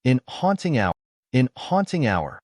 In Haunting Hour, in Haunting Hour,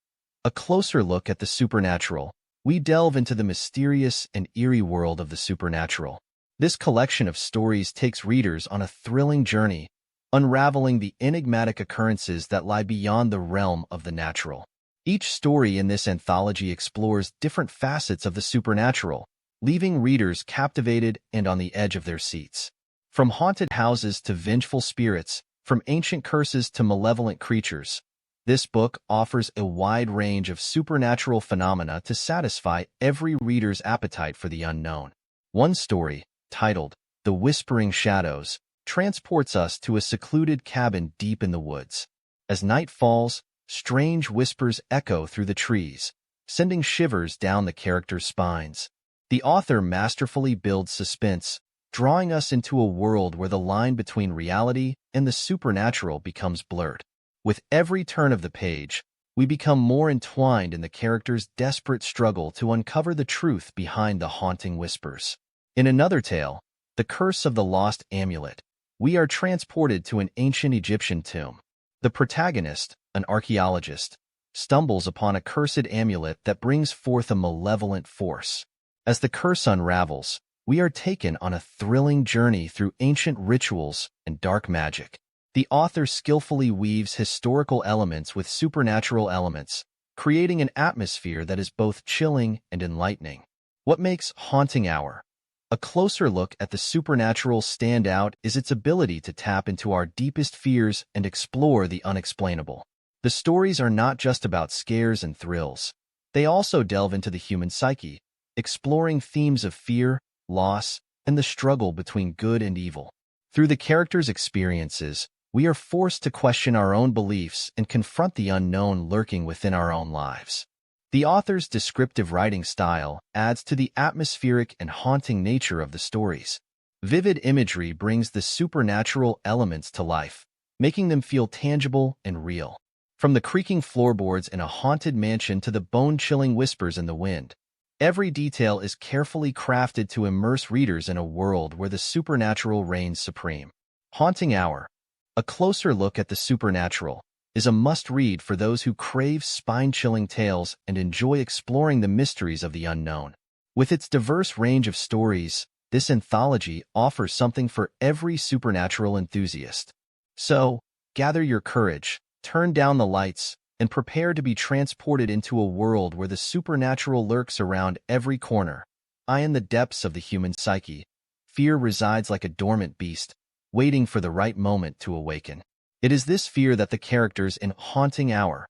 a closer look at the supernatural, we delve into the mysterious and eerie world of the supernatural. This collection of stories takes readers on a thrilling journey, unraveling the enigmatic occurrences that lie beyond the realm of the natural. Each story in this anthology explores different facets of the supernatural, leaving readers captivated and on the edge of their seats. From haunted houses to vengeful spirits, from ancient curses to malevolent creatures, this book offers a wide range of supernatural phenomena to satisfy every reader's appetite for the unknown. One story, titled The Whispering Shadows, transports us to a secluded cabin deep in the woods. As night falls, strange whispers echo through the trees, sending shivers down the characters' spines. The author masterfully builds suspense, drawing us into a world where the line between reality and the supernatural becomes blurred. With every turn of the page, we become more entwined in the characters' desperate struggle to uncover the truth behind the haunting whispers. In another tale, The Curse of the Lost Amulet, we are transported to an ancient Egyptian tomb. The protagonist, an archaeologist, stumbles upon a cursed amulet that brings forth a malevolent force. As the curse unravels, we are taken on a thrilling journey through ancient rituals and dark magic. The author skillfully weaves historical elements with supernatural elements, creating an atmosphere that is both chilling and enlightening. What makes Haunting Hour a closer look at the supernatural stand out is its ability to tap into our deepest fears and explore the unexplainable. The stories are not just about scares and thrills. They also delve into the human psyche, exploring themes of fear, loss, and the struggle between good and evil. Through the characters' experiences, we are forced to question our own beliefs and confront the unknown lurking within our own lives. The author's descriptive writing style adds to the atmospheric and haunting nature of the stories. Vivid imagery brings the supernatural elements to life, making them feel tangible and real. From the creaking floorboards in a haunted mansion to the bone-chilling whispers in the wind, every detail is carefully crafted to immerse readers in a world where the supernatural reigns supreme. Haunting Hour, a closer look at the supernatural, is a must-read for those who crave spine-chilling tales and enjoy exploring the mysteries of the unknown. With its diverse range of stories, this anthology offers something for every supernatural enthusiast. So, gather your courage, turn down the lights, and prepare to be transported into a world where the supernatural lurks around every corner. In the depths of the human psyche, fear resides like a dormant beast, waiting for the right moment to awaken. It is this fear that the characters in Haunting Hour,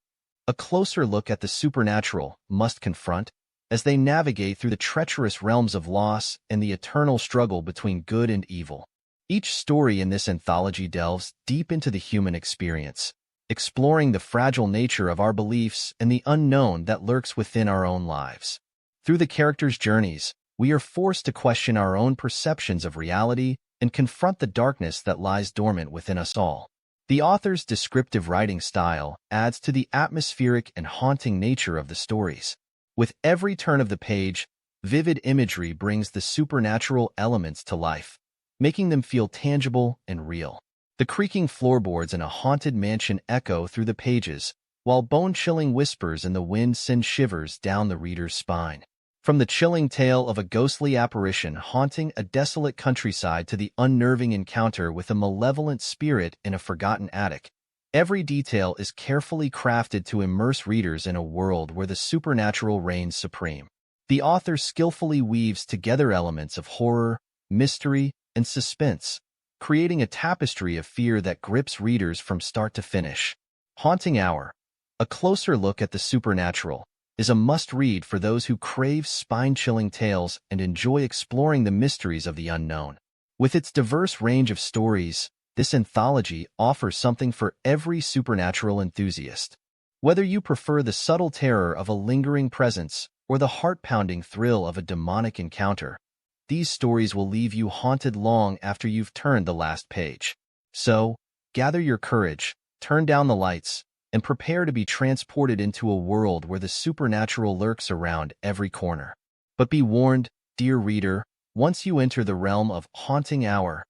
a closer look at the supernatural, must confront as they navigate through the treacherous realms of loss and the eternal struggle between good and evil. Each story in this anthology delves deep into the human experience, exploring the fragile nature of our beliefs and the unknown that lurks within our own lives. Through the characters' journeys, we are forced to question our own perceptions of reality and confront the darkness that lies dormant within us all. The author's descriptive writing style adds to the atmospheric and haunting nature of the stories. With every turn of the page, vivid imagery brings the supernatural elements to life, making them feel tangible and real. The creaking floorboards in a haunted mansion echo through the pages, while bone-chilling whispers in the wind send shivers down the reader's spine. From the chilling tale of a ghostly apparition haunting a desolate countryside to the unnerving encounter with a malevolent spirit in a forgotten attic, every detail is carefully crafted to immerse readers in a world where the supernatural reigns supreme. The author skillfully weaves together elements of horror, mystery, and suspense, creating a tapestry of fear that grips readers from start to finish. Haunting Hour, a closer look at the supernatural, is a must-read for those who crave spine-chilling tales and enjoy exploring the mysteries of the unknown. With its diverse range of stories, this anthology offers something for every supernatural enthusiast. Whether you prefer the subtle terror of a lingering presence or the heart-pounding thrill of a demonic encounter, these stories will leave you haunted long after you've turned the last page. So, gather your courage, turn down the lights, and prepare to be transported into a world where the supernatural lurks around every corner. But be warned, dear reader, once you enter the realm of Haunting Hour,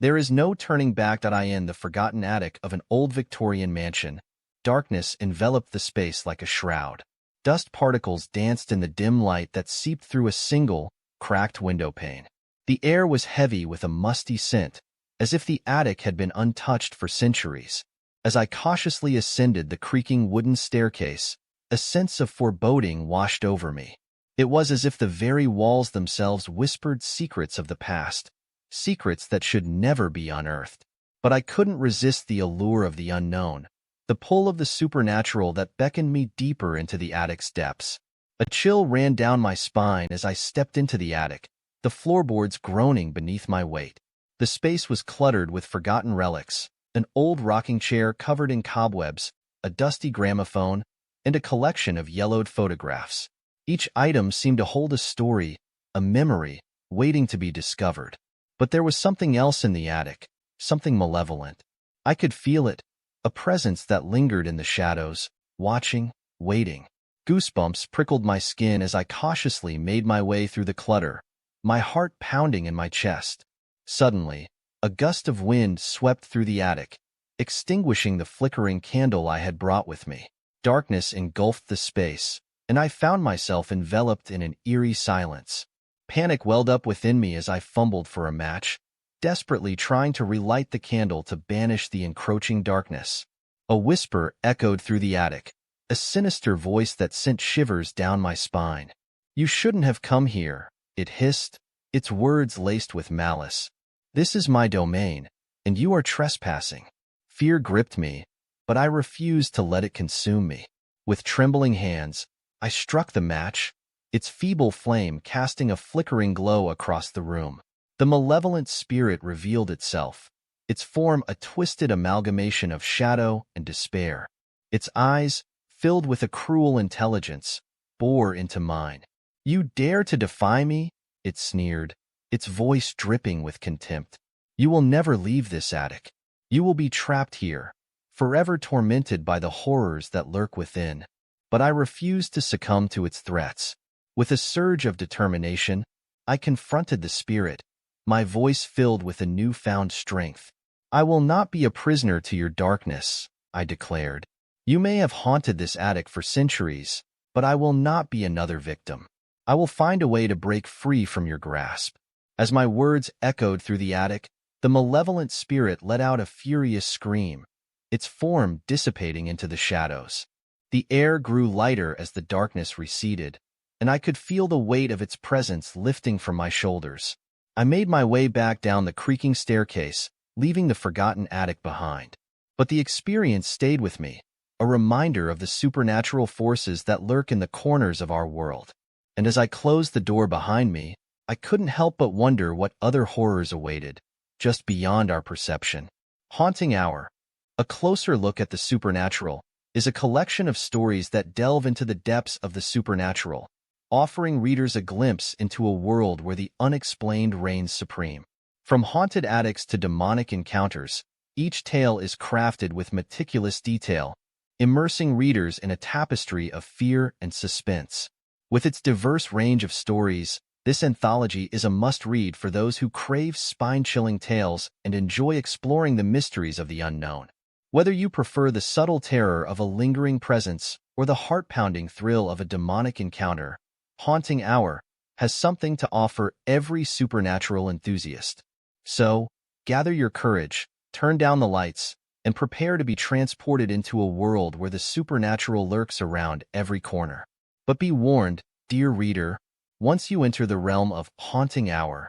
there is no turning back. In the forgotten attic of an old Victorian mansion, darkness enveloped the space like a shroud. Dust particles danced in the dim light that seeped through a single, cracked window pane. The air was heavy with a musty scent, as if the attic had been untouched for centuries. As I cautiously ascended the creaking wooden staircase, a sense of foreboding washed over me. It was as if the very walls themselves whispered secrets of the past, secrets that should never be unearthed. But I couldn't resist the allure of the unknown, the pull of the supernatural that beckoned me deeper into the attic's depths. A chill ran down my spine as I stepped into the attic, the floorboards groaning beneath my weight. The space was cluttered with forgotten relics, an old rocking chair covered in cobwebs, a dusty gramophone, and a collection of yellowed photographs. Each item seemed to hold a story, a memory, waiting to be discovered. But there was something else in the attic, something malevolent. I could feel it, a presence that lingered in the shadows, watching, waiting. Goosebumps prickled my skin as I cautiously made my way through the clutter, my heart pounding in my chest. Suddenly, a gust of wind swept through the attic, extinguishing the flickering candle I had brought with me. Darkness engulfed the space, and I found myself enveloped in an eerie silence. Panic welled up within me as I fumbled for a match, desperately trying to relight the candle to banish the encroaching darkness. A whisper echoed through the attic, a sinister voice that sent shivers down my spine. "You shouldn't have come here," it hissed, its words laced with malice. "This is my domain, and you are trespassing." Fear gripped me, but I refused to let it consume me. With trembling hands, I struck the match, its feeble flame casting a flickering glow across the room. The malevolent spirit revealed itself, its form a twisted amalgamation of shadow and despair. Its eyes, filled with a cruel intelligence, bore into mine. "You dare to defy me?" it sneered, its voice dripping with contempt. "You will never leave this attic. You will be trapped here, forever tormented by the horrors that lurk within." But I refused to succumb to its threats. With a surge of determination, I confronted the spirit, my voice filled with a newfound strength. "I will not be a prisoner to your darkness," I declared. "You may have haunted this attic for centuries, but I will not be another victim. I will find a way to break free from your grasp." As my words echoed through the attic, the malevolent spirit let out a furious scream, its form dissipating into the shadows. The air grew lighter as the darkness receded, and I could feel the weight of its presence lifting from my shoulders. I made my way back down the creaking staircase, leaving the forgotten attic behind. But the experience stayed with me, a reminder of the supernatural forces that lurk in the corners of our world. And as I closed the door behind me, I couldn't help but wonder what other horrors awaited, just beyond our perception. Haunting Hour, a closer look at the supernatural, is a collection of stories that delve into the depths of the supernatural, offering readers a glimpse into a world where the unexplained reigns supreme. From haunted attics to demonic encounters, each tale is crafted with meticulous detail, immersing readers in a tapestry of fear and suspense. With its diverse range of stories, this anthology is a must-read for those who crave spine-chilling tales and enjoy exploring the mysteries of the unknown. Whether you prefer the subtle terror of a lingering presence or the heart-pounding thrill of a demonic encounter, Haunting Hour has something to offer every supernatural enthusiast. So, gather your courage, turn down the lights, and prepare to be transported into a world where the supernatural lurks around every corner. But be warned, dear reader, once you enter the realm of Haunting Hour,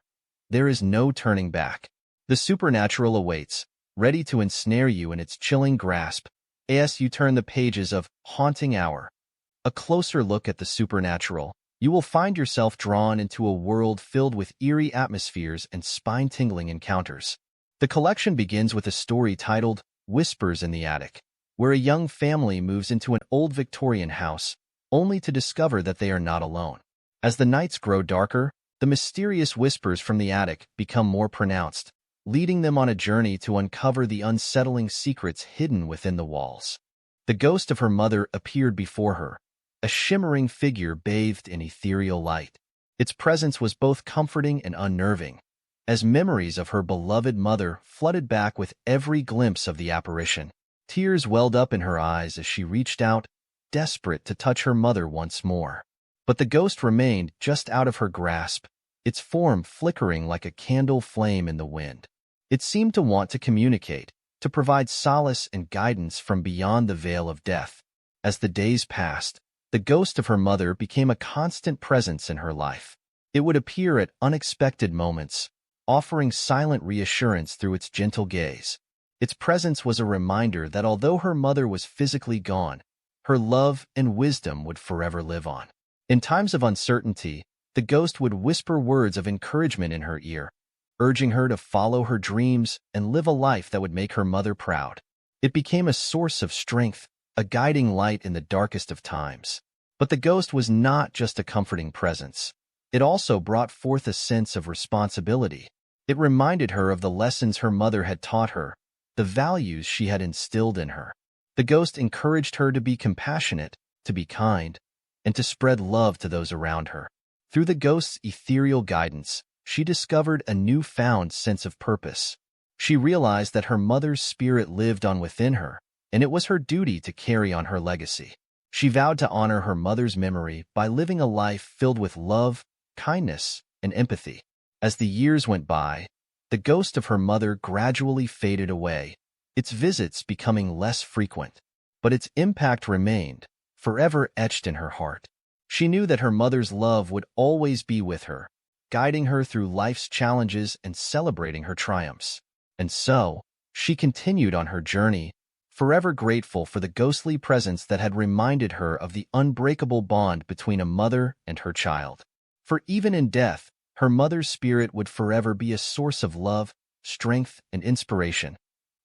there is no turning back. The supernatural awaits, ready to ensnare you in its chilling grasp, as you turn the pages of Haunting Hour. A closer look at the supernatural, you will find yourself drawn into a world filled with eerie atmospheres and spine-tingling encounters. The collection begins with a story titled Whispers in the Attic, where a young family moves into an old Victorian house, only to discover that they are not alone. As the nights grow darker, the mysterious whispers from the attic become more pronounced, leading them on a journey to uncover the unsettling secrets hidden within the walls. The ghost of her mother appeared before her, a shimmering figure bathed in ethereal light. Its presence was both comforting and unnerving, as memories of her beloved mother flooded back with every glimpse of the apparition. Tears welled up in her eyes as she reached out, desperate to touch her mother once more. But the ghost remained just out of her grasp, its form flickering like a candle flame in the wind. It seemed to want to communicate, to provide solace and guidance from beyond the veil of death. As the days passed, the ghost of her mother became a constant presence in her life. It would appear at unexpected moments, offering silent reassurance through its gentle gaze. Its presence was a reminder that although her mother was physically gone, her love and wisdom would forever live on. In times of uncertainty, the ghost would whisper words of encouragement in her ear, urging her to follow her dreams and live a life that would make her mother proud. It became a source of strength, a guiding light in the darkest of times. But the ghost was not just a comforting presence. It also brought forth a sense of responsibility. It reminded her of the lessons her mother had taught her, the values she had instilled in her. The ghost encouraged her to be compassionate, to be kind, and to spread love to those around her. Through the ghost's ethereal guidance, she discovered a newfound sense of purpose. She realized that her mother's spirit lived on within her, and it was her duty to carry on her legacy. She vowed to honor her mother's memory by living a life filled with love, kindness, and empathy. As the years went by, the ghost of her mother gradually faded away, its visits becoming less frequent. But its impact remained, forever etched in her heart. She knew that her mother's love would always be with her, guiding her through life's challenges and celebrating her triumphs. And so, she continued on her journey, forever grateful for the ghostly presence that had reminded her of the unbreakable bond between a mother and her child. For even in death, her mother's spirit would forever be a source of love, strength, and inspiration.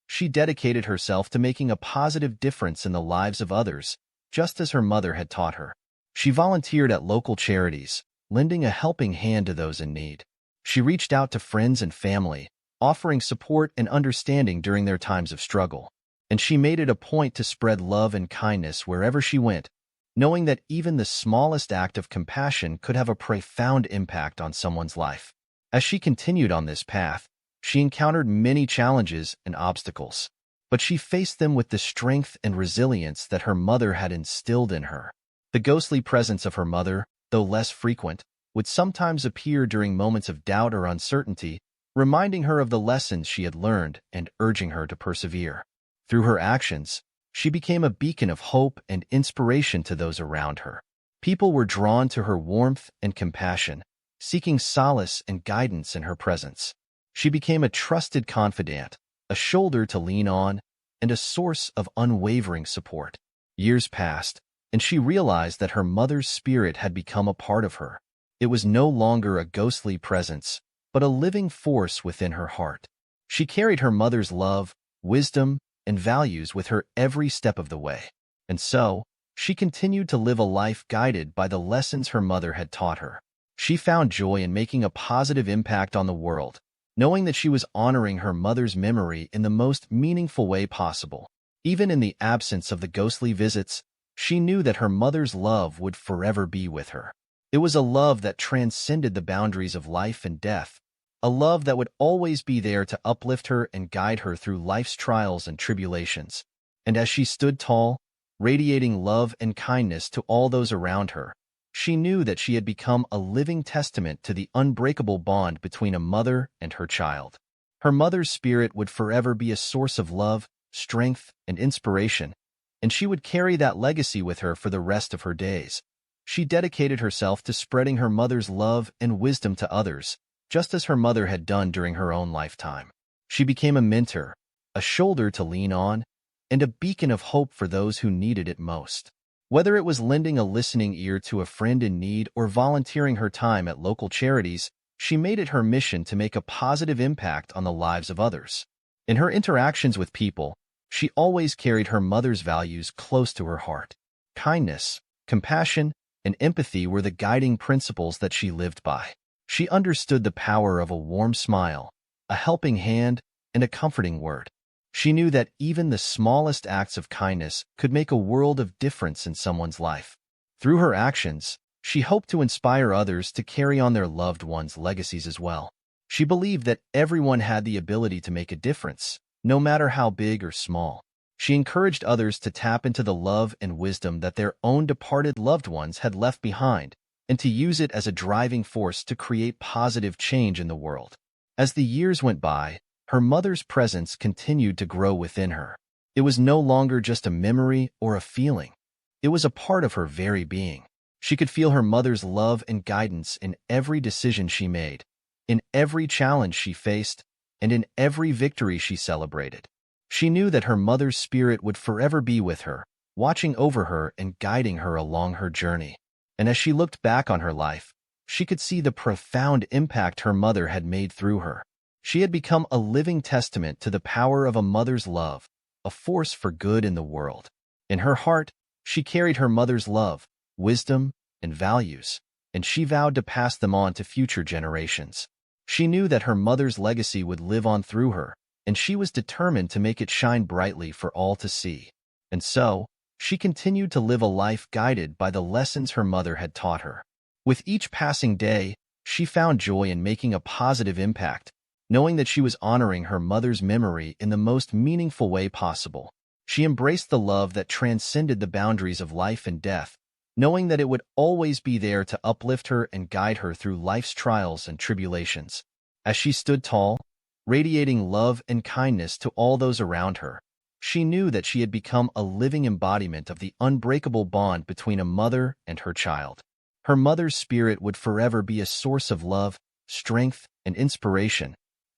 She dedicated herself to making a positive difference in the lives of others, just as her mother had taught her. She volunteered at local charities, lending a helping hand to those in need. She reached out to friends and family, offering support and understanding during their times of struggle. And she made it a point to spread love and kindness wherever she went, knowing that even the smallest act of compassion could have a profound impact on someone's life. As she continued on this path, she encountered many challenges and obstacles, but she faced them with the strength and resilience that her mother had instilled in her. The ghostly presence of her mother, though less frequent, would sometimes appear during moments of doubt or uncertainty, reminding her of the lessons she had learned and urging her to persevere. Through her actions, she became a beacon of hope and inspiration to those around her. People were drawn to her warmth and compassion, seeking solace and guidance in her presence. She became a trusted confidant, a shoulder to lean on, and a source of unwavering support. Years passed, and she realized that her mother's spirit had become a part of her. It was no longer a ghostly presence, but a living force within her heart. She carried her mother's love, wisdom, and values with her every step of the way. And so, she continued to live a life guided by the lessons her mother had taught her. She found joy in making a positive impact on the world, knowing that she was honoring her mother's memory in the most meaningful way possible. Even in the absence of the ghostly visits, she knew that her mother's love would forever be with her. It was a love that transcended the boundaries of life and death, a love that would always be there to uplift her and guide her through life's trials and tribulations. And as she stood tall, radiating love and kindness to all those around her, she knew that she had become a living testament to the unbreakable bond between a mother and her child. Her mother's spirit would forever be a source of love, strength, and inspiration, and she would carry that legacy with her for the rest of her days. She dedicated herself to spreading her mother's love and wisdom to others, just as her mother had done during her own lifetime. She became a mentor, a shoulder to lean on, and a beacon of hope for those who needed it most. Whether it was lending a listening ear to a friend in need or volunteering her time at local charities, she made it her mission to make a positive impact on the lives of others. In her interactions with people, she always carried her mother's values close to her heart. Kindness, compassion, and empathy were the guiding principles that she lived by. She understood the power of a warm smile, a helping hand, and a comforting word. She knew that even the smallest acts of kindness could make a world of difference in someone's life. Through her actions, she hoped to inspire others to carry on their loved ones' legacies as well. She believed that everyone had the ability to make a difference, no matter how big or small. She encouraged others to tap into the love and wisdom that their own departed loved ones had left behind, and to use it as a driving force to create positive change in the world. As the years went by, her mother's presence continued to grow within her. It was no longer just a memory or a feeling. It was a part of her very being. She could feel her mother's love and guidance in every decision she made, in every challenge she faced, and in every victory she celebrated. She knew that her mother's spirit would forever be with her, watching over her and guiding her along her journey. And as she looked back on her life, she could see the profound impact her mother had made through her. She had become a living testament to the power of a mother's love, a force for good in the world. In her heart, she carried her mother's love, wisdom, and values, and she vowed to pass them on to future generations. She knew that her mother's legacy would live on through her, and she was determined to make it shine brightly for all to see. And so, she continued to live a life guided by the lessons her mother had taught her. With each passing day, she found joy in making a positive impact, knowing that she was honoring her mother's memory in the most meaningful way possible. She embraced the love that transcended the boundaries of life and death, knowing that it would always be there to uplift her and guide her through life's trials and tribulations. As she stood tall, radiating love and kindness to all those around her, she knew that she had become a living embodiment of the unbreakable bond between a mother and her child. Her mother's spirit would forever be a source of love, strength, and inspiration,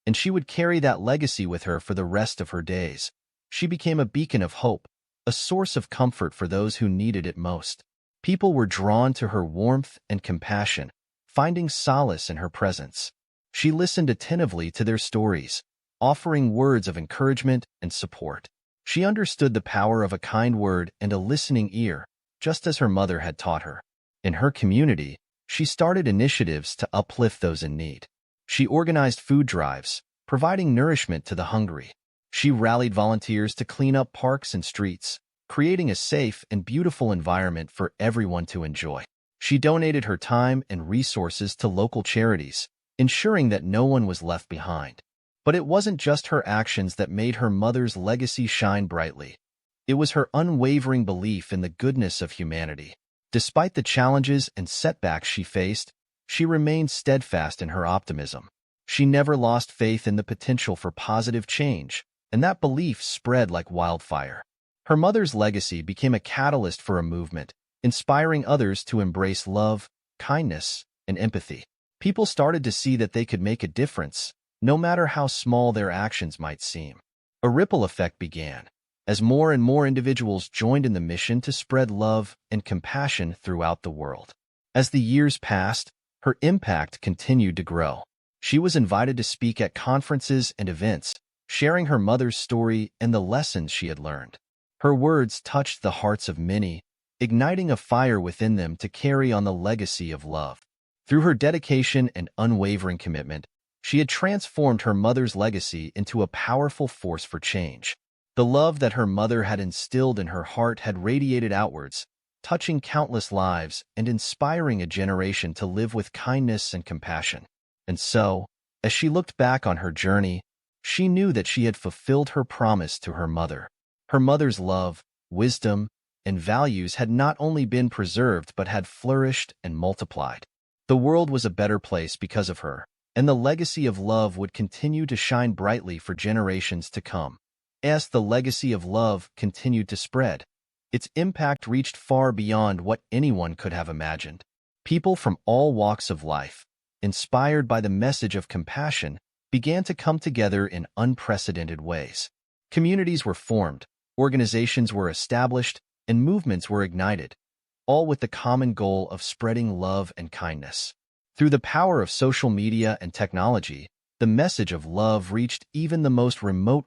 and she would carry that legacy with her for the rest of her days. She became a beacon of hope, a source of comfort for those who needed it most. People were drawn to her warmth and compassion, finding solace in her presence. She listened attentively to their stories, offering words of encouragement and support. She understood the power of a kind word and a listening ear, just as her mother had taught her. In her community, she started initiatives to uplift those in need. She organized food drives, providing nourishment to the hungry. She rallied volunteers to clean up parks and streets, creating a safe and beautiful environment for everyone to enjoy. She donated her time and resources to local charities, ensuring that no one was left behind. But it wasn't just her actions that made her mother's legacy shine brightly. It was her unwavering belief in the goodness of humanity. Despite the challenges and setbacks she faced, she remained steadfast in her optimism. She never lost faith in the potential for positive change, and that belief spread like wildfire. Her mother's legacy became a catalyst for a movement, inspiring others to embrace love, kindness, and empathy. People started to see that they could make a difference, no matter how small their actions might seem. A ripple effect began, as more and more individuals joined in the mission to spread love and compassion throughout the world. As the years passed, her impact continued to grow. She was invited to speak at conferences and events, sharing her mother's story and the lessons she had learned. Her words touched the hearts of many, igniting a fire within them to carry on the legacy of love. Through her dedication and unwavering commitment, she had transformed her mother's legacy into a powerful force for change. The love that her mother had instilled in her heart had radiated outwards, touching countless lives and inspiring a generation to live with kindness and compassion. And so, as she looked back on her journey, she knew that she had fulfilled her promise to her mother. Her mother's love, wisdom, and values had not only been preserved but had flourished and multiplied. The world was a better place because of her, and the legacy of love would continue to shine brightly for generations to come. As the legacy of love continued to spread, its impact reached far beyond what anyone could have imagined. People from all walks of life, inspired by the message of compassion, began to come together in unprecedented ways. Communities were formed, organizations were established, and movements were ignited, all with the common goal of spreading love and kindness. Through the power of social media and technology, the message of love reached even the most remote